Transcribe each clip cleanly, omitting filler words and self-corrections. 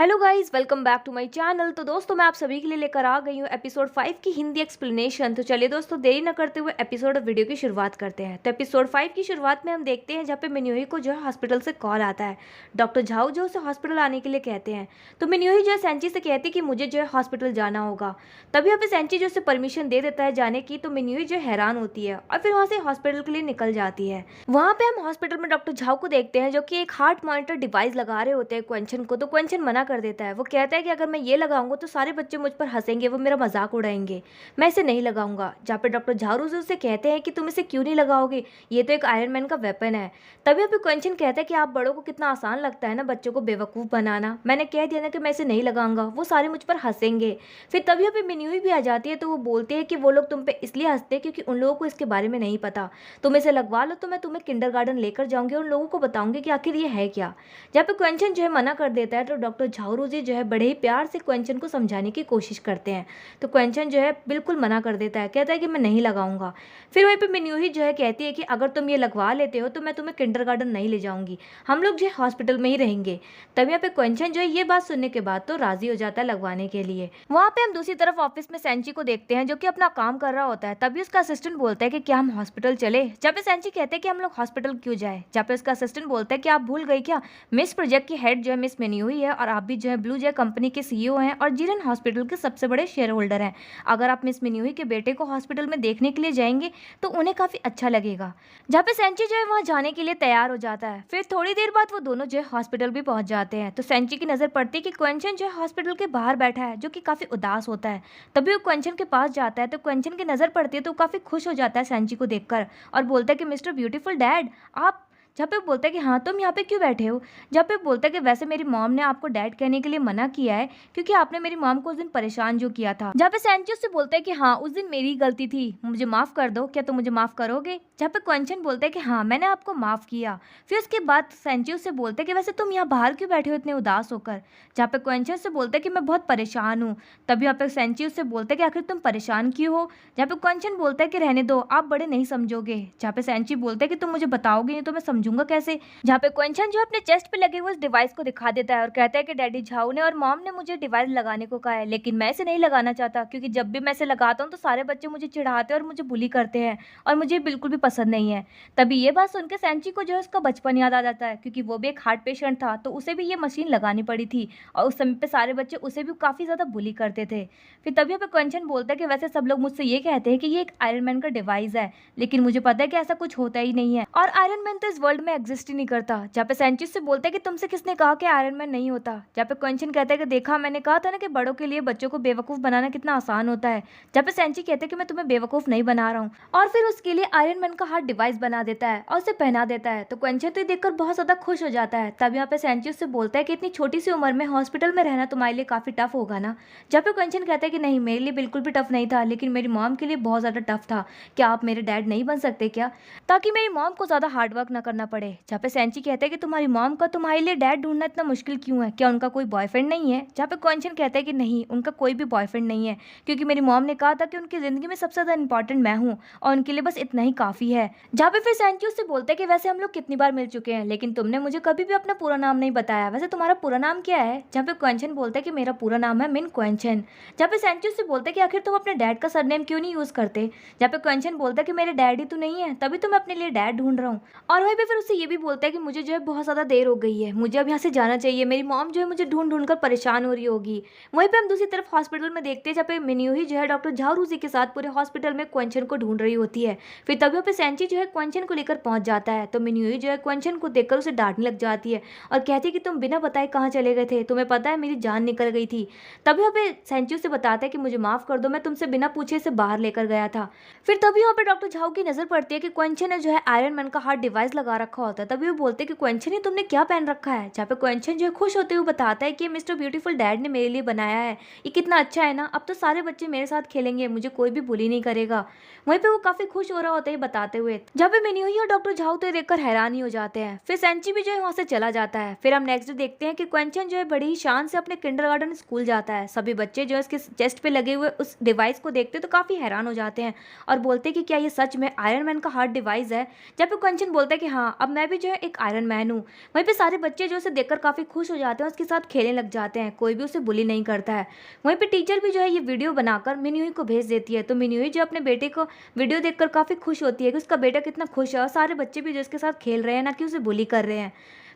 Hello guys, welcome back to my channel. तो दोस्तों, मैं आप सभी के लिए लेकर आ गई हूँ एपिसोड 5 की हिंदी एक्सप्लेनेशन। तो चलिए दोस्तों, देरी न करते हुए एपिसोड और वीडियो की शुरुआत करते हैं। तो एपिसोड 5 की शुरुआत में हम देखते हैं जहाँ पे मिन्यूही को जो है हॉस्पिटल से कॉल आता है। डॉक्टर झाऊ जो उसे हॉस्पिटल आने के लिए कहते हैं। तो मिन्यूही जो है सेंची से कहती है कि मुझे जो है हॉस्पिटल जाना होगा। तभी यहाँ पे सेंची जो उसे परमिशन दे देता है जाने की। तो मिन्यूही जो हैरान होती है और फिर वहाँ से हॉस्पिटल के लिए निकल जाती है। वहाँ पे हम हॉस्पिटल में डॉक्टर झाऊ को देखते हैं जो कि एक हार्ट मॉनिटर डिवाइस लगा रहे होते हैं क्वेंचन को। तो क्वेंचन मना कर देता है। वो कहता है कि अगर मैं ये लगाऊंगा तो सारे बच्चे मुझ पर हंसेंगे, वो मेरा मजाक उड़ाएंगे, मैं इसे नहीं लगाऊंगा। जहाँ पे डॉक्टर झारू उसे कहते हैं कि तुम इसे क्यों नहीं लगाओगे, ये तो एक आयरन मैन का वेपन है। तभी अभी क्वेंचन कहता है कि आप बड़ों को कितना आसान लगता है ना बच्चों को बेवकूफ़ बनाना, मैंने कह दिया ना कि मैं इसे नहीं लगाऊंगा, वो सारे मुझ पर हंसेंगे। फिर तभी अभी मिन्यूही भी आ जाती है। तो वो बोलती है कि वो लोग तुम पे इसलिए हंसते हैं क्योंकि उन लोगों को इसके बारे में नहीं पता, तुम इसे लगवा लो तो मैं तुम्हें किंडरगार्टन लेकर जाऊंगी और उन लोगों को बताऊंगी कि आखिर ये है क्या। जहाँ पे क्वेंचन जो है मना कर देता है तो डॉक्टर झारू जी जो है बड़े ही प्यार से क्वेंचन को समझाने की कोशिश करते हैं। तो क्वेंचन जो है बिल्कुल मना कर देता है, कहता है कि मैं नहीं लगाऊंगा। फिर वहीं पे मिन्यूही जो है कहती है कि अगर तुम ये लगवा लेते हो तो मैं तुम्हें किंडरगार्टन नहीं ले जाऊंगी, हम लोग जो है हॉस्पिटल में ही रहेंगे। तब यहाँ पे क्वेंचन जो है ये बात सुनने के बाद तो राजी हो जाता है लगवाने के लिए। वहाँ पे हम दूसरी तरफ ऑफिस में सेंची को देखते हैं जो कि अपना काम कर रहा होता है। तभी उसका असिस्टेंट बोलता है कि क्या हम हॉस्पिटल चले। जहाँ पे सेंची कहते हैं कि हम लोग हॉस्पिटल क्यों जाए। जहाँ पे उसका असिस्टेंट बोलता है कि आप भूल गई क्या, मिस प्रोजेक्ट की हेड जो है मिस मिन्यूही है और आप भी जो है ब्लू जे कंपनी के सीईओ हैं और जिरन हॉस्पिटल के सबसे बड़े शेयर होल्डर हैं। अगर आप मिस मिन्यूही के बेटे को हॉस्पिटल में देखने के लिए जाएंगे तो उन्हें काफी अच्छा लगेगा। जहाँ पे सेंची जो है वहाँ जाने के लिए तैयार हो जाता है। फिर थोड़ी देर बाद वो दोनों जो है हॉस्पिटल भी पहुंच जाते हैं। तो सेंची की नजर पड़ती है कि क्वेंचन जो है हॉस्पिटल के बाहर बैठा है जो कि काफी उदास होता है। तभी वो क्वेंचन के पास जाता है। तो क्वेंचन की नजर पड़ती है तो काफी खुश हो जाता है सेंची को देखकर और बोलता है कि मिस्टर ब्यूटीफुल डैड आप। जहाँ पे बोलता है कि हाँ तुम यहाँ पे क्यों बैठे हो। जहाँ पे बोलता है कि वैसे मेरी मॉम ने आपको डैड कहने के लिए मना किया है क्योंकि आपने मेरी मॉम को उस दिन परेशान जो किया था। जहाँ पे सेंची उससे बोलता है कि हाँ उस दिन मेरी गलती थी, मुझे माफ कर दो, क्या तुम मुझे माफ करोगे। जहाँ पे क्वेंचन बोलता है कि हाँ मैंने आपको माफ किया। फिर उसके बाद सेंची उससे बोलता है कि वैसे तुम यहाँ बाहर क्यों बैठे हो इतने उदास होकर। जहाँ पे क्वेंचन से बोलता है कि मैं बहुत परेशान हूँ। तभी यहाँ पे सेंची उससे बोलता है कि आखिर तुम परेशान क्यों हो। जहाँ पे क्वेंचन बोलता है कि रहने दो, आप बड़े नहीं समझोगे। जहाँ पे सेंची बोलता है कि तुम मुझे बताओगे नहीं तो मैं समझूंगा कैसे। जहाँ पे क्वेंचन जो अपने चेस्ट पे लगे हुए उस डिवाइस को दिखा देता है और कहता है कि डैडी झाऊ ने और मॉम ने मुझे डिवाइस लगाने को कहा है लेकिन मैं इसे नहीं लगाना चाहता क्योंकि जब भी मैं इसे लगाता हूँ तो सारे बच्चे मुझे चिढ़ाते हैं और मुझे बुली करते हैं और मुझे बिल्कुल भी पसंद नहीं है। तभी ये बात सुनकर सेंची को जो है उसका बचपन याद आ जाता है क्योंकि वो भी एक हार्ट पेशेंट था तो उसे भी ये मशीन लगानी पड़ी थी और उस समय पे सारे बच्चे उसे भी काफी ज्यादा बुली करते थे। फिर तभी पे क्वेंचन बोलता है कि वैसे सब लोग मुझसे ये कहते हैं कि ये एक आयरन मैन का डिवाइस है लेकिन मुझे पता है कि ऐसा कुछ होता ही नहीं है और आयरन मैन तो इस वर्ल्ड में एग्जिस्ट ही नहीं करता। जहाँ पे सेंची से बोलता है कि तुमसे किसने कहा कि आयरन मैन नहीं होता। जहाँ पे क्वेंचन कहता है कि देखा मैंने कहा था ना कि बड़ों के लिए बच्चों को बेवकूफ बनाना कितना आसान होता है। जहाँ पे सेंची कहते हैं कि मैं तुम्हें बेवकूफ नहीं बना रहा हूँ और फिर उसके लिए आयरन मैन का हार्ट डिवाइस बना देता है और उसे पहना देता है। तो क्वेंचन तो ये देखकर बहुत ज्यादा खुश हो जाता है। तब यहाँ पे सेंची उससे बोलता है कि इतनी छोटी सी उम्र में हॉस्पिटल में रहना तुम्हारे लिए काफी टफ होगा ना। जहाँ पे क्वेंचन कहता है कि नहीं मेरे लिए बिल्कुल भी टफ नहीं था लेकिन मेरी मॉम के लिए बहुत ज्यादा टफ था, क्या आप मेरे डैड नहीं बन सकते क्या, ताकि मेरी मॉम को ज्यादा हार्डवर्क ना करना पड़े। जहाँ पे सेंची कहते हैं कि तुम्हारी मॉम का तुम्हारे लिए डैड ढूंढना इतना मुश्किल क्यों है, क्या उनका कोई बॉयफ्रेंड नहीं है। जहाँ पे क्वेंचन कहता है कि नहीं उनका कोई भी बॉयफ्रेंड नहीं है क्योंकि मेरी मॉम ने कहा था कि उनकी जिंदगी में सबसे ज्यादा इंपॉर्टेंट मैं हूँ और उनके लिए बस इतना ही काफी है। जहाँ पे फिर सेंची उससे बोलते हैं कि वैसे हम लोग कितनी बार मिल चुके हैं लेकिन तुमने मुझे कभी भी अपना पूरा नाम नहीं बताया, वैसे तुम्हारा पूरा नाम क्या है। जहाँ पे क्वेंचन बोलता है कि मेरा पूरा नाम है मिन क्वेंचन। जहाँ पे सेंची उससे बोलता है कि आखिर तुम अपने डैड का सरनेम क्यों नहीं यूज करते। जहाँ पे क्वेंचन बोलता है कि मेरे डैड ही तो नहीं है तभी तो मैं अपने लिए डैड ढूंढ रहा हूँ। और वहीं पे फिर उससे ये भी बोलता है कि मुझे जो है बहुत ज्यादा देर हो गई है, मुझे अब यहाँ से जाना चाहिए, मेरी मॉम जो है मुझे ढूंढ ढूंढ कर परेशान हो रही होगी। वहीं पे हम दूसरी तरफ हॉस्पिटल में देखते हैं जहाँ पे मिन्यूही जो है डॉक्टर झारू जी के साथ पूरे हॉस्पिटल में क्वेंचन को ढूंढ रही होती है। फिर तभी पे सेंची जो है क्वेंचन को लेकर पहुंच जाता है। तो मिन्यूही जो है क्वेंचन को देखकर उसे डांटने लग जाती है और कहती है कि तुम बिना बताए कहाँ चले गए थे, तुम्हें पता है मेरी जान निकल गई थी। तभी पे सेंची उसे बताता है कि मुझे माफ कर दो, मैं तुमसे बिना पूछे से बाहर लेकर गया था। फिर तभी यहाँ पे डॉक्टर झाऊ की नजर पड़ती है कि क्वेंचन ने जो है आयरन मैन का हार्ट डिवाइस लगा रखा होता है। तभी वो बोलते हैं कि क्वेंचन ने तुमने क्या पहन रखा है। जहाँ पे क्वेंचन जो है खुश होते हुए बताता है कि मिस्टर ब्यूटीफुल डैड ने मेरे लिए बनाया है, ये कितना अच्छा है ना, अब तो सारे बच्चे मेरे साथ खेलेंगे, मुझे कोई भी बुली नहीं करेगा। वहीं पे वो काफी खुश हो रहा होता है बताते हुए। जहाँ पे मिन्यूही और डॉक्टर झाऊ तो देखकर हैरान ही हो जाते हैं। फिर सेंची भी जो है वहाँ से चला जाता है। फिर हम नेक्स्ट डे देखते हैं कि क्वेंचन जो है बड़ी ही शान से अपने किंडरगार्टन स्कूल जाता है। सभी बच्चे जो है उसके चेस्ट पे लगे हुए उस डिवाइस को देखते तो काफी हैरान हो जाते हैं और बोलते हैं कि क्या ये सच में आयरन मैन का हार्ट डिवाइस है। जब पे क्वेंचन बोलता है कि हाँ हाँ अब मैं भी जो है एक आयरन मैन हूँ। वहीं पे सारे बच्चे जो उसे देखकर काफी खुश हो जाते हैं, उसके साथ खेलने लग जाते हैं, कोई भी उसे बुली नहीं करता है। वहीं पे टीचर भी जो है ये वीडियो बनाकर मिन्यूई को भेज देती है, तो मिन्यूई जो अपने बेटे को वीडियो देखकर काफी खुश होती है कि उसका बेटा कितना खुश है और सारे बच्चे भी जो इसके साथ खेल रहे हैं, ना कि उसे बुली कर रहे हैं।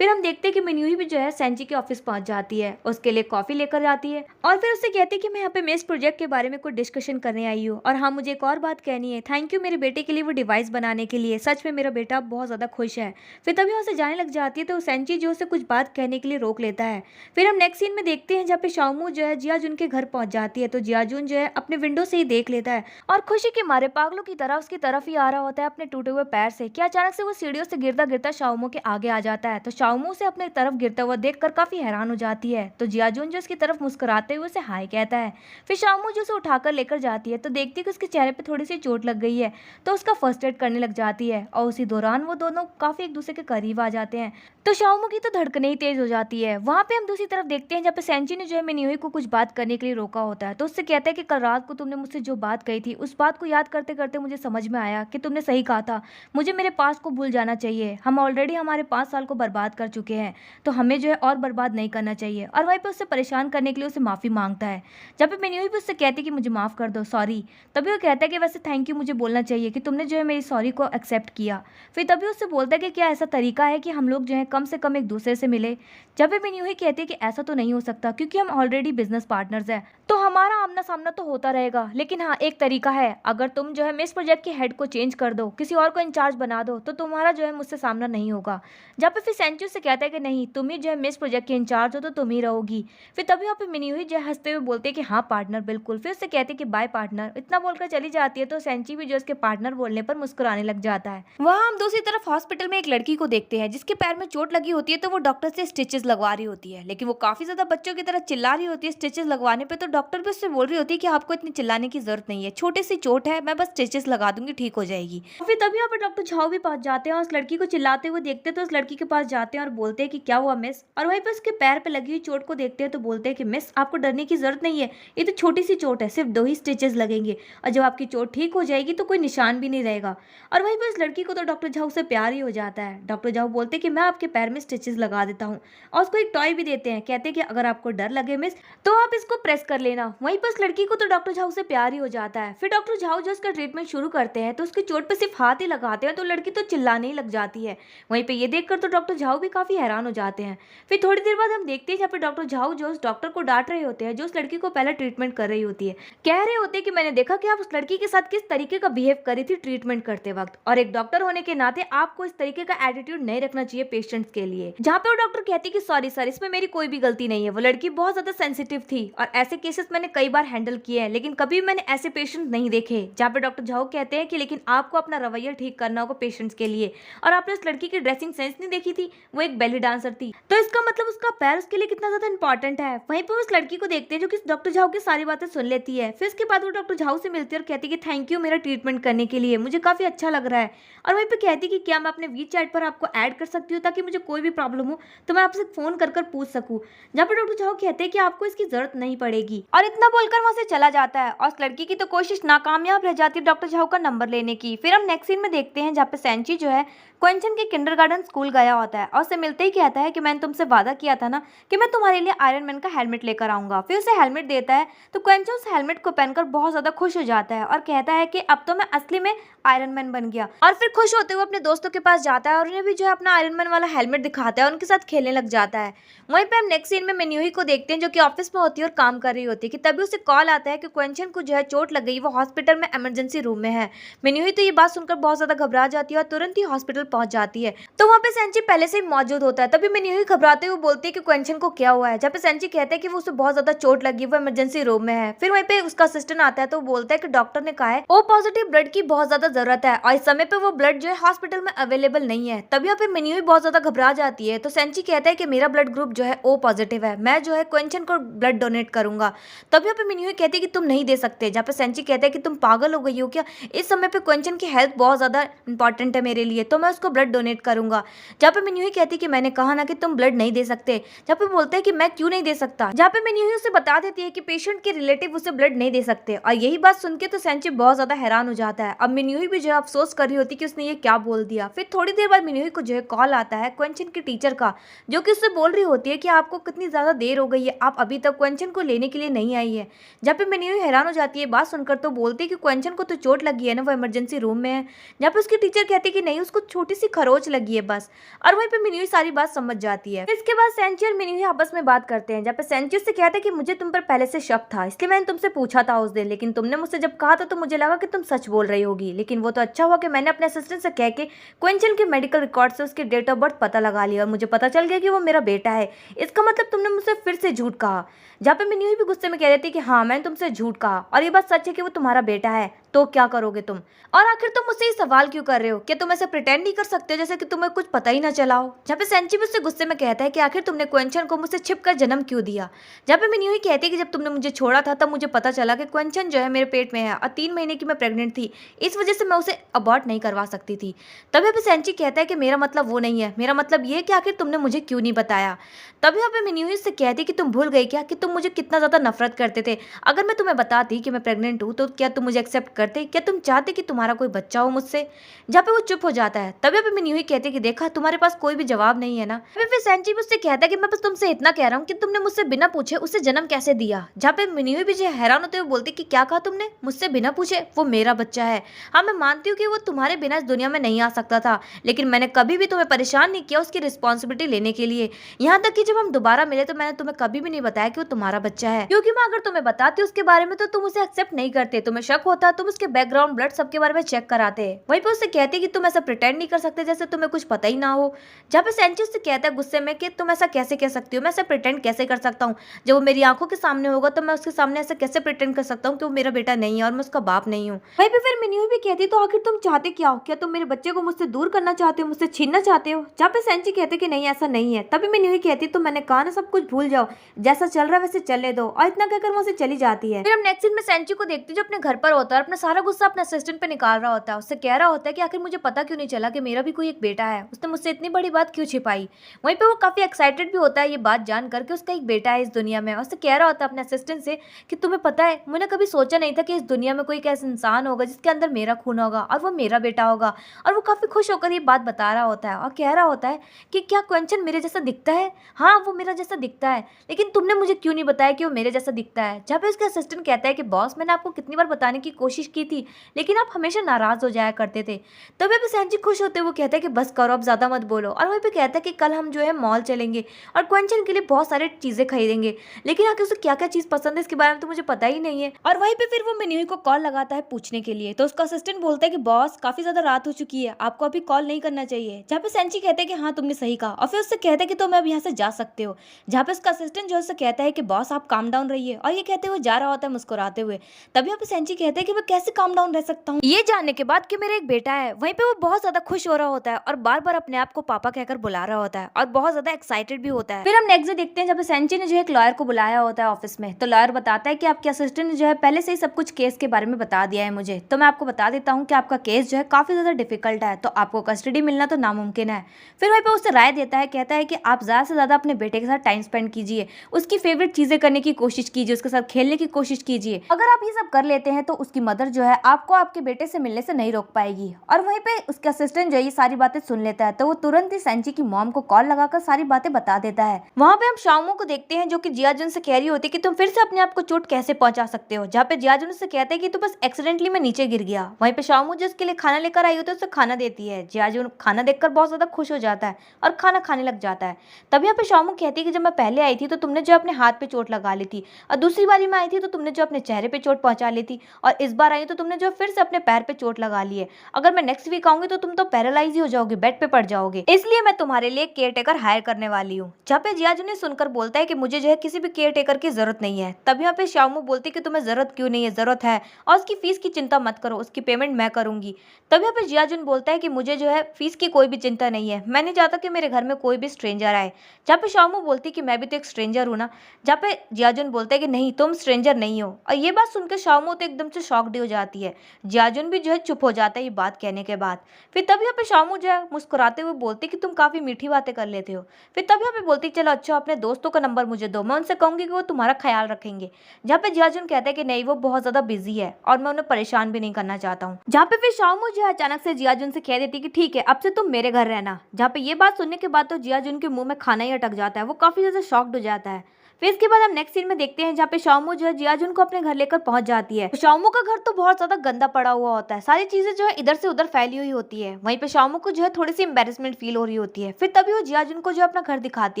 फिर हम देखते हैं कि मिन्यूई भी जो है सेंची के ऑफिस पहुंच जाती है, उसके लिए कॉफी लेकर जाती है और फिर उससे कहती है कि मैं यहाँ पे मेस प्रोजेक्ट के बारे में कुछ डिस्कशन करने आई हूँ। और हाँ मुझे एक और बात कहनी है, थैंक यू मेरे बेटे के लिए वो डिवाइस बनाने के लिए, सच में मेरा बेटा बहुत ज्यादा खुश है। फिर तभी वहाँ से जाने लग जाती है तो सेंची जो उसे कुछ बात कहने के लिए रोक लेता है। फिर हम नेक्स्ट सीन में देखते हैं जहाँ पे शाओमू जो है जियाजुन के घर पहुंच जाती है, तो जियाजुन जो है अपने विंडो से ही देख लेता है और खुशी के मारे पागलों की तरह उसकी तरफ ही आ रहा होता है अपने टूटे हुए पैर से कि अचानक से वो सीढ़ियों से गिरता गिरता शाओमू के आगे आ जाता है। तो शाओमू से अपने तरफ गिरता हुआ देखकर काफी हैरान हो जाती है, तो जियाजुन जो उसकी तरफ मुस्कुराते हुए उसे हाय कहता है। फिर शाओमू जो उसे उठाकर लेकर जाती है तो देखती है कि उसके चेहरे पे थोड़ी सी चोट लग गई है, तो उसका फर्स्ट एड करने लग जाती है और उसी दौरान वो दोनों काफी एक दूसरे के करीब आ जाते हैं। तो शाओमू की तो धड़कनें ही तेज हो जाती है। वहां पे हम दूसरी तरफ देखते हैं जहाँ पे सेंची ने जो है मिन्यूई को कुछ बात करने के लिए रोका होता है, तो उससे कहता है कि कल रात को तुमने मुझसे जो बात कही थी उस बात को याद करते करते मुझे समझ में आया कि तुमने सही कहा था, मुझे मेरे पास को भूल जाना चाहिए। हम ऑलरेडी हमारे 5 साल को बर्बाद कर चुके हैं, तो हमें जो है और बर्बाद नहीं करना चाहिए। और वहीं पे उससे परेशान करने के लिए उसे माफी मांगता है, जब पे मिन्यूई भी उससे कहती है कि मुझे माफ कर दो, सॉरी। तभी वो कहता है कि वैसे थैंक यू मुझे बोलना चाहिए कि तुमने जो है मेरी सॉरी को एक्सेप्ट किया। फिर तभी उससे बोलता है कि क्या ऐसा तरीका है कि हम लोग जो है कम से कम एक दूसरे से मिले, जब पे मिन्यूई कहती है कि ऐसा तो नहीं हो सकता क्योंकि हम ऑलरेडी बिजनेस पार्टनर्स हैं, तो हमारा आमना सामना तो होता रहेगा, लेकिन हाँ एक तरीका है, अगर तुम जो है मिस प्रोजेक्ट के हेड को चेंज कर दो, किसी और को इंचार्ज बना दो, तो तुम्हारा जो है मुझसे सामना नहीं होगा। जब पे फिर सेंचू से कहता है कि नहीं तुम ही जो है मिस प्रोजेक्ट के इंचार्ज हो तो तुम ही रहोगी। फिर तभी वहाँ पे मिन्यूई जो है हंसते हुए बोलते हैं कि हाँ पार्टनर बिल्कुल। फिर उससे कहते हैं कि बाय पार्टनर, इतना बोलकर चली जाती है, तो सेंची भी जो उसके पार्टनर बोलने पर मुस्कुराने लग जाता है। वहाँ हम दूसरी तरफ हॉस्पिटल में एक लड़की को देखते हैं जिसके पैर में चोट लगी होती है, तो वो डॉक्टर से स्टिचेस लगवा रही होती है, लेकिन वो काफी ज्यादा बच्चों की तरह चिल्ला रही होती है स्टिचेस लगवाने पे, तो डॉक्टर भी उससे बोल रही होती है कि आपको इतनी चिल्लाने की जरूरत नहीं है, छोटी सी चोट है, मैं बस स्टिचेस लगा दूंगी, ठीक हो जाएगी। फिर तभी यहाँ पे डॉक्टर झाओ भी पहुंच जाते हैं और उस लड़की को चिल्लाते हुए देखते हैं, तो उस लड़की के पास जाते हैं और बोलते हैं कि क्या हुआ मिस, और वहीं पे उसके पैर पे लगी हुई चोट को देखते हैं तो बोलते हैं कि मिस आपको डरने की जरूरत नहीं है, ये तो छोटी सी चोट है, सिर्फ 2 ही स्टिचेस लगेंगे और जब आपकी चोट ठीक हो जाएगी तो कोई निशान भी नहीं रहेगा। और वहीं पे उस लड़की को तो डॉक्टर झाओ से प्यार ही हो जाता है। डॉक्टर झाओ बोलते हैं कि मैं आपके पैर में स्टिचेस लगा देता हूँ और उसको एक टॉय भी देते हैं, कहते हैं कि अगर आपको डर लगे मिस तो आप इसको प्रेस कर लेना। वहीं पर उस लड़की को तो डॉक्टर झाओ से प्यार ही हो जाता है। फिर डॉक्टर झाओ जो उसका ट्रीटमेंट शुरू करते हैं तो उसकी चोट पे सिर्फ हाथ ही लगाते हैं, तो लड़की तो चिल्लाने ही लग जाती है। वहीं पे ये देखकर तो डॉक्टर झाओ भी काफी हैरान हो जाते हैं। फिर थोड़ी देर बाद हम देखते हैं जहाँ पे डॉक्टर झाओ जो उस डॉक्टर को डांट रहे होते हैं जो उस लड़की को पहले ट्रीटमेंट कर रही होती है, कह रहे होते हैं कि मैंने देखा कि आप उस लड़की के साथ किस तरीके का बिहेव करी थी ट्रीटमेंट करते वक्त, और एक डॉक्टर होने के नाते आपको इस तरीके का एटीट्यूड नहीं रखना चाहिए पेशेंट्स के लिए। जहाँ पे वो डॉक्टर कहती कि सॉरी सर, इसमें मेरी कोई भी गलती नहीं है, वो लड़की बहुत ज्यादा सेंसिटिव थी और ऐसे केसेस मैंने कई बार हैंडल किए हैं, लेकिन कभी मैंने ऐसे पेशेंट नहीं देखे। जहाँ पे डॉक्टर झाओ कहते हैं कि लेकिन आपको अपना रवैया ठीक करना होगा पेशेंट्स के लिए, और आपने उस लड़की की ड्रेसिंग सेंस नहीं देखी थी, वो एक बेली डांसर थी, तो इसका मतलब उसका पैर उसके लिए कितना ज्यादा इंपॉर्टेंट है। वहीं पर उस लड़की को देखते हैं जो कि डॉक्टर झाओ की सारी बातें सुन लेती है। फिर उसके बाद वो डॉक्टर झाओ से मिलती है और कहती है कि थैंक यू मेरा ट्रीटमेंट करने के लिए, मुझे काफी अच्छा लग रहा है। और वहीं पे कहती है कि क्या मैं अपने वीचैट पर आपको ऐड कर सकती हूँ ताकि मुझे कोई भी प्रॉब्लम हो तो मैं आपसे फोन कर पूछ सकूं। जहाँ पर डॉक्टर झाओ कहते हैं कि आपको इसकी जरूरत नहीं पड़ेगी, और इतना बोलकर वहां से चला जाता है और उस लड़की की तो कोशिश नाकामयाब रह जाती है डॉक्टर झाओ का नंबर लेने की। फिर हम नेक्स्ट सीन में देखते हैं जहाँ पे सेंची जो है क्वेंचन के किंडरगार्टन स्कूल गया होता है और उसे मिलते ही कहता है कि मैंने तुमसे वादा किया था ना कि मैं तुम्हारे लिए आयरन मैन का हेलमेट लेकर आऊंगा। फिर उसे हेलमेट देता है तो क्वेंचन उस हेलमेट को पहनकर बहुत ज्यादा खुश हो जाता है और कहता है कि अब तो मैं असली में आयरन मैन बन गया, और फिर खुश होते हुए अपने दोस्तों के पास जाता है और उन्हें भी जो है अपना आयरन मैन वाला हेलमेट दिखाता है, उनके साथ खेलने लग जाता है। वहीं पे हम नेक्स्ट सीन में मिन्यूई को देखते हैं जो कि ऑफिस में होती है और काम कर रही होती है कि तभी उसे कॉल आता है कि क्वेंचन को जो है चोट लग गई, वो हॉस्पिटल में इमरजेंसी रूम में है। मिन्यूई तो ये बात सुनकर बहुत ज्यादा घबरा जाती है और तुरंत ही हॉस्पिटल पहुंच जाती है, तो वहाँ पे सेंची पहले से ही मौजूद होता है। तभी मिन्यूई घबराते हुए बोलती है कि क्वेंचन को क्या हुआ है, जहाँ पे सेंची कहते हैं कि वो उसे बहुत ज्यादा चोट लगी, वो इमरजेंसी रूम में है। फिर वहीं पे उसका असिस्टेंट आता है तो बोलता है कि डॉक्टर ने कहा है ओ पॉजिटिव ब्लड की बहुत ज्यादा जरूरत है और इस समय पे वो ब्लड जो है हॉस्पिटल में अवेलेबल नहीं है। तभी यहाँ पे मिन्यूई बहुत ज्यादा घबरा जाती है, तो सेंची कहता है कि मेरा ब्लड ग्रुप जो है ओ पॉजिटिव है, मैं जो है क्वेंचन को ब्लड डोनेट करूंगा। तभी यहाँ पे मिन्यूई कहती है कि तुम नहीं दे सकते, जहाँ पे सेंची कहता है कि तुम पागल हो गई हो क्या, इस समय पे क्वेंचन की हेल्थ बहुत ज्यादा इंपॉर्टेंट है मेरे लिए, तो मैं उसको ब्लड डोनेट करूंगा। जहाँ पे मिन्यूई कहती है कि मैंने कहा ना कि तुम ब्लड नहीं दे सकते, जहाँ पे बोलते हैं कि मैं क्यों नहीं दे सकता, जहाँ पे मिन्यूई उसे बता देती है कि पेशेंट के रिलेटिव उसे ब्लड नहीं दे सकते, और यही बात सुन के तो सेंची बहुत ज्यादा हैरान हो जाता है। अब मिन्यूई मिन्यूही भी जो है अफसोस कर रही होती कि उसने ये क्या बोल दिया। फिर थोड़ी देर बाद मिन्यूही को जो है कॉल आता है क्वेंचन की टीचर का, जो कि उससे बोल रही होती है कि आपको कितनी ज़्यादा देर हो गई है, आप अभी तक क्वेंचन को लेने के लिए नहीं आई है। जहाँ पे मिन्यूही हैरान हो जाती है बात सुनकर, तो बोलती है कि क्वेंचन को तो चोट लगी है ना, वो इमरजेंसी रूम में है। जहाँ पे उसकी टीचर कहती है कि नहीं, उसको छोटी सी खरोच लगी है बस। और वहीं पे मिन्यूही सारी बात समझ जाती है। इसके बाद सेंची और मिन्यूही आपस में बात करते हैं, जहाँ पे सेंची उससे कहता है कि मुझे तुम पर पहले से शक था, इसलिए मैंने तुमसे पूछा था उस दिन, लेकिन तुमने मुझसे जब कहा था तो मुझे लगा कि तुम सच बोल रही होगी। लेकिन वो तो अच्छा हुआ कि मैंने अपने असिस्टेंट से कह के क्वेंचन के मेडिकल रिकॉर्ड से उसके डेट ऑफ बर्थ पता लगा लिया और मुझे पता चल गया कि वो मेरा बेटा है। इसका मतलब तुमने मुझसे फिर से झूठ कहा। जहाँ पे मिन्यूही भी गुस्से में कह देती है कि हाँ, मैंने तुमसे झूठ कहा और ये बात सच है कि वो तुम्हारा बेटा है, तो क्या करोगे तुम? और आखिर तुम मुझसे ये सवाल क्यों कर रहे हो? क्या तुम ऐसे प्रिटेंड नहीं कर सकते जैसे कि तुम्हें कुछ पता ही ना चला हो? जहाँ पे सेंची भी उससे गुस्से में कहता है कि आखिर तुमने क्वेंचन को मुझसे छिपकर जन्म क्यों दिया? जहाँ पे मिन्यूही कहती है कि जब तुमने मुझे छोड़ा था तब मुझे पता चला कि क्वेंचन जो है मेरे पेट में है और 3 महीने की मैं प्रेग्नेंट थी, इस वजह से मैं उसे अबॉर्ट नहीं करवा सकती थी। तभी यहाँ पे सेंची कहता है कि मेरा मतलब वो नहीं है, मेरा मतलब ये है कि आखिर तुमने मुझे क्यों नहीं बताया? तभी यहाँ पे मिन्यूही से कहती है कि तुम भूल गई क्या कि तुम मुझे कितना ज़्यादा नफरत करते थे? अगर मैं तुम्हें बताती कि मैं प्रेग्नेंट हूँ तो क्या तुम मुझे एक्सेप्ट करते? क्या तुम चाहते कि तुम्हारा कोई बच्चा हो मुझसे? जहाँ पे वो चुप हो जाता है, तभी यहाँ पे मिन्यूही कहती है कि देखा, तुम्हारे पास कोई भी जवाब नहीं है ना। फिर सेंची भी उससे कहता है कि मैं बस तुमसे इतना कह रहा हूँ कि तुमने मुझसे बिना पूछे उसे जन्म कैसे दिया? जहाँ पे मिन्यूही भी जो हैरान होते हुए बोलती कि क्या कहा तुमने? मुझसे बिना पूछे? वो मेरा बच्चा है। हाँ, मैं मानती हूँ कि वो तुम्हारे बिना इस दुनिया में नहीं आ सकता था, लेकिन मैंने कभी भी तुम्हें परेशान नहीं किया उसकी रिस्पॉन्सिबिलिटी लेने के लिए। यहाँ तक कि जब हम दोबारा मिले तो मैंने तुम्हें कभी भी नहीं बताया कि वो तुम्हारा बच्चा है, क्योंकि मैं अगर तुम्हें बताती उसके बारे में तो तुम उसे एक्सेप्ट नहीं करते, तुम्हें शक होता, तुम उसके बैकग्राउंड ब्लड सबके बारे में चेक कराते। वहीं पे उससे कहती कि तुम ऐसा प्रिटेंड नहीं कर सकते जैसे तुम्हें कुछ पता ही ना हो। जहाँ पे सेंची उससे कहता है गुस्से में कि तुम ऐसा कैसे कह सकती हो, मैं ऐसा प्रिटेंड कैसे कर सकता हूँ? जब वो मेरी आंखों के सामने होगा तो मैं उसके सामने ऐसा कैसे प्रिटेंड कर सकता हूँ कि वो मेरा बेटा नहीं है और मैं उसका बाप नहीं हूँ? वहीं पे फिर मिन्यूही भी कहती तो आखिर तुम चाहते क्या हो? क्या तुम मेरे बच्चे को मुझसे दूर करना चाहते हो, मुझसे छीनना चाहते हो? जहाँ पे सेंची कहते कि नहीं, ऐसा नहीं है। तभी मिन्यूही कहती तो मैंने कहा ना, सब कुछ भूल जाओ, जैसा चल रहा है वैसे चलने दो। और इतना कहकर वो चली जाती है। फिर हम नेक्स्ट सीन में सेंची को देखते जो अपने घर पर होता है और अपना सारा गुस्सा अपने असिस्टेंट पे निकाल रहा होता है। उससे कह रहा होता है कि आखिर मुझे पता क्यों नहीं चला कि मेरा भी कोई एक बेटा है, उसने मुझसे इतनी बड़ी बात क्यों छिपाई? वहीं पे वो काफी एक्साइटेड भी होता है ये बात जानकर कि उसका एक बेटा है इस दुनिया में। और उससे कह रहा होता है अपने असिस्टेंट से कि तुम्हें पता है, मैंने कभी सोचा नहीं था कि इस दुनिया में कोई एक ऐसा इंसान होगा जिसके अंदर मेरा खून होगा और वो मेरा बेटा होगा। और वो काफी खुश होकर ये बात बता रहा होता है और कह रहा होता है कि क्या क्वेंचन मेरे जैसा दिखता है? हाँ, वो मेरा जैसा दिखता है, लेकिन तुमने मुझे क्यों नहीं बताया कि वो मेरे जैसा दिखता है? जहाँ पे उसके असिस्टेंट कहता है कि बॉस, मैंने आपको कितनी बार बताने की कोशिश की थी, लेकिन आप हमेशा नाराज हो जाया करते थे। तभी अब सेंची खुश होते हुए कहता है कि बस करो, अब ज्यादा मत बोलो। और वहीं पे कहता है कि कल हम जो है मॉल चलेंगे और क्वेंचन के लिए बहुत सारी चीजें खरीदेंगे, लेकिन आखिर उसे क्या क्या चीज पसंद है इसके बारे में तो मुझे पता ही नहीं है। और वहीं पे फिर वो मिन्यूही को कॉल लगाता है पूछने के लिए, तो उसका असिस्टेंट बोलता है कि बॉस, काफी ज्यादा रात हो चुकी है, आपको अभी कॉल नहीं करना चाहिए। जहाँ पे सेंची कहते हैं कि हाँ, तुमने सही कहा। और फिर उससे कहता है कि तुम अब यहाँ से जा सकते हो। जहाँ पे उसका असिस्टेंट जो है कहता है कि बॉस, आप काम डाउन रहिए, और ये कहते हुए जा रहा होता है मुस्कुराते हुए। तभी यहाँ पे सेंची कहते हैं कि मैं कैसे काम डाउन रह सकता हूँ ये जानने के बाद कि मेरा एक बेटा है। वहीं पे वो बहुत ज्यादा खुश हो रहा होता है और बार बार अपने आप को पापा कहकर बुला रहा होता है और बहुत ज्यादा एक्साइटेड भी होता है। फिर हम नेक्स्ट डे देखते हैं जब सेंची ने जो एक लॉयर को बुलाया होता है ऑफिस में, तो लॉयर बताता है कि आपके असिस्टेंट ने जो है पहले से ही सब कुछ केस के बारे में बता दिया है मुझे, तो मैं आपको बता देता हूँ कि आपका केस जो है काफी ज्यादा डिफिकल्ट है, तो आपको कस्टडी मिलना तो नामुमकिन है। फिर वहीं पे उससे राय देता है, कहता है कि आप ज्यादा से ज्यादा अपने बेटे के साथ टाइम स्पेंड कीजिए, उसकी फेवरेट चीजें करने की कोशिश कीजिए, उसके साथ खेलने की कोशिश कीजिए। अगर आप ये सब कर लेते हैं तो उसकी मदर जो है आपको आपके बेटे से मिलने से नहीं रोक पाएगी। और वहीं पे उसके असिस्टेंट जो है ये सारी बातें सुन लेता है, तो वो तुरंत ही सेंची की मॉम को कॉल लगाकर सारी बातें बता देता है। वहाँ पे हम शाओमो को देखते हैं जो कि जियाजुन से कह रही होती है कि तुम फिर से अपने आप को चोट कैसे पहुंचा सकते हो, जहाँ पे जियाजुन से कहते हैं कि तू बस एक्सीडेंटली में नीचे गिर गया। वहीं पे शाओमो जो उसके लिए खाना लेकर आई होती है उसे खाना देती है। जियाजुन खाना देखकर बहुत ज्यादा खुश हो जाता है और खाना खाने लग जाता है। तभी यहाँ पे शाओमो कहती है कि जब मैं पहले आई थी तो तुमने जो अपने हाथ पे चोट लगा ली थी, और दूसरी बारी में आई थी तो तुमने जो अपने चेहरे पे चोट पहुंचा ली थी, और इस बार आई तो तुमने जो फिर से अपने पैर पे चोट लगा ली है। अगर मैं नेक्स्ट वीक आऊंगी तो तुम तो पैरालाइज ही हो जाओगे, बेड पे पड़ जाओगे, इसलिए मैं तुम्हारे लिए केयर टेकर हायर करने वाली हूँ। जहाँ पे जियाजुन ने सुनकर बोलता है कि मुझे जो है किसी भी केयर टेकर की जरूरत नहीं है। तभी यहाँ पे शाओमो बोलती है कि तुम्हें जरूरत क्यों नहीं है, जरूरत है, और उसकी फीस की चिंता मत करो, उसकी पेमेंट मैं करूंगी। तभी यहाँ पे जियाजुन बोलता है कि मुझे जो है फीस की कोई भी चिंता नहीं है, मैं नहीं चाहता कि मेरे घर में कोई भी स्ट्रेंजर आए। जहाँ पे शाओमो बोलती है कि मैं भी तो एक स्ट्रेंजर हूँ ना। जहाँ पे जियाजुन बोलता है कि नहीं, तुम स्ट्रेंजर नहीं हो। और ये बात सुनकर शाओमो तो एकदम से शॉक्ड हो जाती है। जियाजुन भी जो है चुप हो जाता है ये बात कहने के बाद। फिर तभी यहाँ पे शाओमो जो है मुस्कुराते हुए बोलती कि तुम काफी मीठी बातें कर लेते हो। फिर तभी यहाँ पे बोलती चलो अच्छा, अपने दोस्तों का नंबर मुझे दो, मैं उनसे कहूंगी कि वो तुम्हारा ख्याल रखेंगे। जहाँ पे जियाजुन कहता है कि नहीं, वो बहुत ज्यादा बिजी है और मैं उन्हें परेशान भी नहीं करना चाहता हूँ। हूँ। जहाँ पे फिर शाओमू जो है अचानक से जियाजुन से कह देती है कि ठीक है, अब से तुम मेरे घर रहना। जहाँ पे ये बात सुनने के बाद तो जियाजुन के मुंह में खाना ही अटक जाता है, वो काफी ज्यादा शॉक्ड हो जाता है। फिर इसके बाद हम नेक्स्ट सीन में देखते हैं जहाँ पे शाओमू जो है जियाजुन को अपने घर लेकर पहुंच जाती है। शाओमू का घर तो बहुत ज्यादा गंदा पड़ा हुआ होता है, सारी चीजें जो है इधर से उधर फैली हुई होती है। वहीं पे शाओमू को जो है थोड़ी सी एम्बेरसमेंट फील हो रही होती है। फिर तभी वो जियाजुन को जो अपना घर दिखाती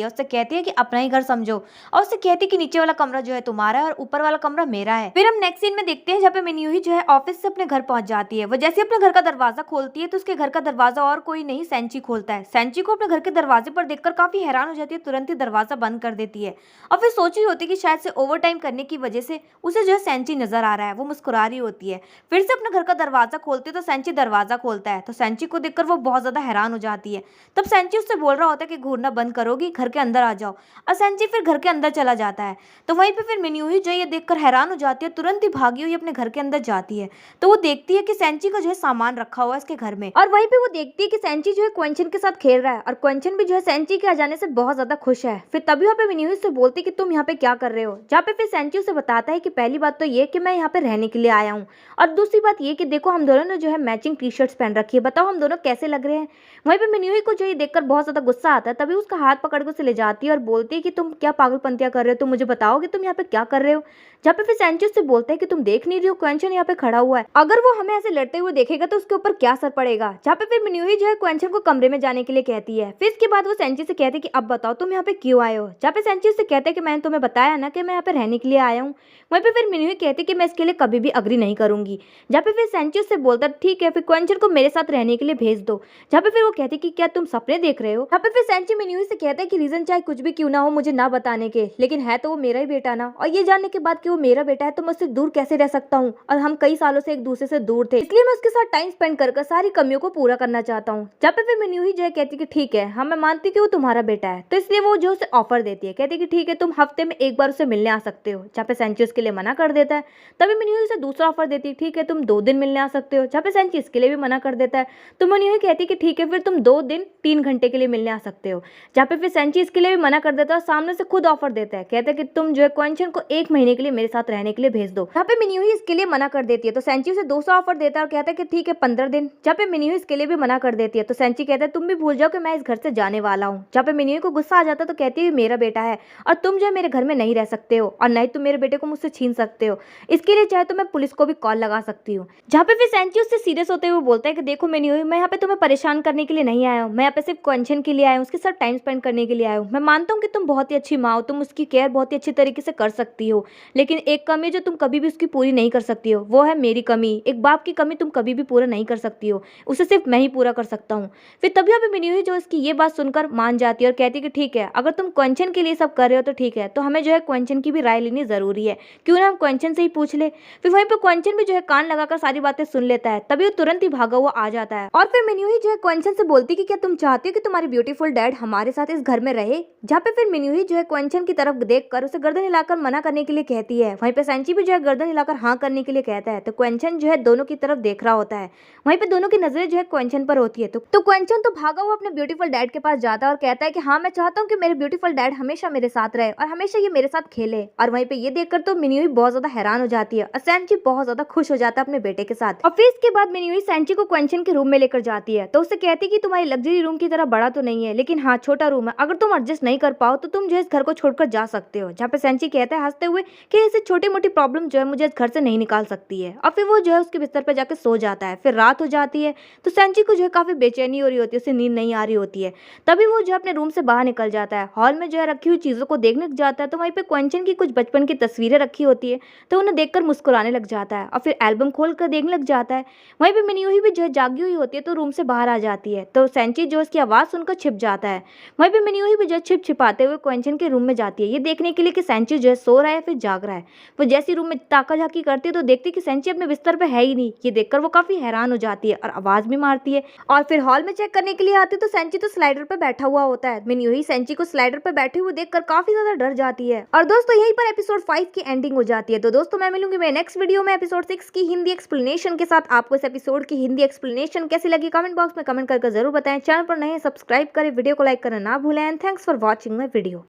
है, उससे कहती है कि अपना ही घर समझो, और उससे कहती है कि नीचे वाला कमरा जो है तुम्हारा है और ऊपर वाला कमरा मेरा है। फिर हम नेक्स्ट सीन में देखते हैं जहाँ पे मिन्यूही जो है ऑफिस से अपने घर पहुंच जाती है। वो जैसे अपने घर का दरवाजा खोलती है तो उसके घर का दरवाजा और कोई नहीं सेंची खोलता है। सेंची को अपने घर के दरवाजे पर देखकर काफी हैरान हो जाती है, तुरंत ही दरवाजा बंद कर देती है और फिर सोच रही होती है कि शायद से ओवर टाइम करने की वजह से उसे जो है सेंची नजर आ रहा है। वो मुस्कुरा रही होती है। फिर से अपने घर का दरवाजा खोलती है तो सेंची दरवाजा खोलता है, तो सेंची को देखकर वो बहुत ज्यादा हैरान हो जाती है। तब सेंची उससे बोल रहा होता है कि घूरना बंद करोगी, घर के अंदर आ जाओ, और सेंची फिर घर के अंदर चला जाता है। तो वहीं पे फिर मिन्यूही जो ये देखकर हैरान हो जाती है, तुरंत ही भागी हुई अपने घर के अंदर जाती है। तो वो देखती है कि सेंची का जो है सामान रखा हुआ है इसके घर में, और वहीं पे वो देखती है कि सेंची जो है क्वेंचन के साथ खेल रहा है, और क्वेंचन भी जो है सेंची के आ जाने से बहुत ज्यादा खुश है। फिर तभी वहाँ पे मिन्यूही से बोलती है कि तुम यहाँ पे क्या कर रहे हो। जहाँ पे फिर सेंची उसे बताता है कि पहली बात तो ये कि मैं यहाँ पे रहने के लिए आया हूँ, और दूसरी बात ये कि देखो हम दोनों ने जो है मैचिंग टी शर्ट्स पहन रखी है, बताओ हम दोनों कैसे लग रहे हैं। वहीं पे मिन्यूही को जो ये देखकर बहुत ज्यादा गुस्सा आता है। तभी उसका हाथ पकड़ के उसे ले जाती है और बोलती है कि तुम क्या पागलपंतियां कर रहे हो, तुम मुझे बताओ कि तुम यहाँ पे क्या कर रहे हो। जहाँ पे फिर सेंची उससे बोलता है कि तुम देख नहीं रही हो क्वेंचन यहाँ पे खड़ा हुआ है, अगर वो हमें ऐसे लड़ते हुए देखेगा तो उसके ऊपर क्या असर पड़ेगा। जहाँ पे फिर मिन्यूही जो है क्वेंचन को कमरे में जाने के लिए कहती है। फिर इसके बाद वो सेंची से कहते हैं कि अब बताओ तुम यहाँ पे क्यों आए हो। जहाँ पे सेंची उससे कहते हैं कि मैंने तुम्हें बताया ना कि मैं यहाँ पे रहने के लिए आया हूँ। वहीं पे फिर मिन्यूही कहती है कि मैं इसके लिए कभी भी अग्री नहीं करूंगी। जहाँ पे फिर सेंची उससे बोलता है ठीक है, फिर क्वेंचन को मेरे साथ रहने के लिए भेज दो। जहाँ पे फिर वो कहती है कि क्या तुम सपने देख रहे हो। जहाँ पे फिर सेंची मिन्यूही से कहता है कि रीजन चाहे कुछ भी क्यों ना हो मुझे ना बताने के, लेकिन है तो वो मेरा ही बेटा ना, और ये जानने के बाद कि वो मेरा बेटा है तो मैं उससे दूर कैसे रह सकता हूँ, और हम कई सालों से एक दूसरे से दूर थे, इसलिए मैं उसके साथ टाइम स्पेंड कर सारी कमियों को पूरा करना चाहता हूँ। जहाँ पे फिर मिन्यूही जो है कहती है कि ठीक है, हाँ मैं मानती हूँ कि वो तुम्हारा बेटा है, तो इसलिए वो जो उसे ऑफर देती है, कहती है कि ठीक है तुम हफ्ते में एक बार उसे मिलने आ सकते हो। जहाँ पे सेंची उसके लिए मना कर देता है। तभी मिन्यूही उसे दूसरा ऑफर देती है, ठीक है तुम 2 दिन मिलने आ सकते हो। जहाँ पे सेंची इसके लिए भी मना कर देता है। तो मिन्यूही कहती है कि ठीक है फिर तुम 2 दिन 3 घंटे के लिए मिलने आ सकते हो। जहाँ पे फिर सेंची इसके लिए भी मना कर देता है और सामने से खुद ऑफर देता है, कहता है कि तुम जो है क्वेंचन को 1 महीने के लिए मेरे साथ रहने के लिए भेज दो। जहाँ पे मिन्यूही इसके लिए मना कर देती है, तो सेंची उसे दूसरा ऑफर देता है और कहता है कि ठीक है 15 दिन। जहाँ पे मिन्यूही इसके लिए भी मना कर देती है, तो सेंची कहता है तुम भी भूल जाओ कि मैं इस घर से जाने वाला हूँ। जहाँ पे मिन्यूही को गुस्सा आ जाता है तो कहती है मेरा बेटा है और तुम जो है मेरे घर में नहीं रह सकते हो, और नहीं तुम मेरे बेटे को मुझसे छीन सकते हो, इसके लिए चाहे तो मैं पुलिस को भी कॉल लगा सकती हूँ। जहाँ पे फिर सेंची उससे सीरियस होते हुए बोलता है कि देखो मिन्यूही, मैं यहाँ पे तुम्हें परेशान करने के लिए नहीं आया हूँ, मैं यहाँ पे सिर्फ क्वेंचन के लिए आया हूँ, उसके साथ टाइम स्पेंड करने के लिए आया हूँ। मैं मानता हूँ कि तुम बहुत ही अच्छी माँ हो, तुम उसकी केयर बहुत ही अच्छी तरीके से कर सकती हो, लेकिन एक कमी जो तुम कभी भी उसकी पूरी नहीं कर सकती हो वो है मेरी कमी। एक बाप की कमी तुम कभी भी पूरा नहीं कर सकती हो, उसे सिर्फ मैं ही पूरा कर सकता हूँ। फिर तभी अभी मिन्यूही जो इसकी ये बात सुनकर मान जाती है और कहती है कि ठीक है, अगर तुम क्वेंचन के लिए सब कर रहे हो तो ठीक है, तो हमें जो है क्वेंचन की भी राय लेनी जरूरी है, क्यों ना हम क्वेंचन से ही पूछ ले। फिर वहीं पे क्वेंचन भी जो है कान लगाकर सारी बातें सुन लेता है। तभी वो तुरंत ही भागा हुआ आ जाता है और फिर मिन्यूही जो है क्वेंचन से बोलती है कि क्या तुम चाहती हो कि तुम्हारी ब्यूटीफुल डैड हमारे साथ इस घर में रहे। जहाँ पे फिर मिन्यूही जो है क्वेंचन की तरफ देखकर उसे गर्दन हिलाकर मना करने के लिए कहती है। वहीं पे सेंची भी जो है गर्दन हिलाकर हाँ करने के लिए कहता है। तो क्वेंचन जो है दोनों की तरफ देख रहा होता है। वहीं पे दोनों की नजरें जो है क्वेंचन पर होती है। तो क्वेंचन तो भागा हुआ अपने ब्यूटीफुल डैड के पास जाता है और कहता है कि हाँ मैं चाहता हूँ कि मेरे ब्यूटीफुल डैड हमेशा मेरे साथ रहे और हमेशा ये मेरे साथ खेले। और वहीं पे ये देखकर तो मिन्यूही बहुत ज्यादा हैरान हो जाती है और सेंची बहुत ज्यादा खुश हो जाता है अपने बेटे के साथ। और फिर इसके बाद मिन्यूही सेंची को क्वेंचन के रूम में लेकर जाती है। तो उससे कहती है कि तुम्हारी लग्जरी रूम की तरह बड़ा तो नहीं है, लेकिन हाँ छोटा रूम है, अगर तुम एडजस्ट नहीं कर पाओ तो तुम जो है इस घर को छोड़कर जा सकते हो। जहाँ पे सेंची कहता है हंसते हुए कि ऐसे छोटी मोटी प्रॉब्लम जो है मुझे इस घर से नहीं निकाल सकती है। और फिर वो जो है उसके बिस्तर पर जाकर सो जाता है। फिर रात हो जाती है तो सेंची को जो है काफी बेचैनी हो रही होती है, उसे नींद नहीं आ रही होती है। तभी वो जो अपने रूम से बाहर निकल जाता है, हॉल में जो है रखी हुई चीजों को देखने जाता है। तो वहीं पे क्वेंचन की कुछ बचपन की तस्वीरें रखी होती है, तो उन्हें देखकर मुस्कुराने लग जाता है और फिर एल्बम खोल कर देखने लग जाता है। वहीं पे मिन्यूही भी जो है जागी हुई होती है तो रूम से बाहर आ जाती है। तो सेंची जो उसकी आवाज सुनकर छिप जाता है। वहीं पे मिन्यूही भी जो है छिपाते हुए क्वेंचन के रूम में जाती है, ये देखने के लिए कि सेंची जो है सो रहा है फिर जाग रहा है। वो जैसी रूम में ताका झाकी करती है तो देखती है कि सेंची अपने बिस्तर पे है ही नहीं। ये देखकर वो काफी हैरान हो जाती है और आवाज भी मारती है और फिर हॉल में चेक करने के लिए आती है तो सेंची तो स्लाइडर पे बैठा हुआ होता है। मिन्यूही सेंची को स्लाइडर पे बैठे हुए देखकर काफी ज्यादा डर जाती है। और दोस्तों यहीं पर एपिसोड 5 की एंडिंग हो जाती है। तो दोस्तों मैं मिलूंगी मेरे नेक्स्ट वीडियो में एपिसोड 6 की हिंदी एक्सप्लेनेशन के साथ। आपको इस एपिसोड की हिंदी एक्सप्लेनेशन कैसी लगी कमेंट बॉक्स में कमेंट करके जरूर बताएं। चैनल पर नए सब्सक्राइब करें, वीडियो को लाइक करना ना भूलें। And thanks for watching my video.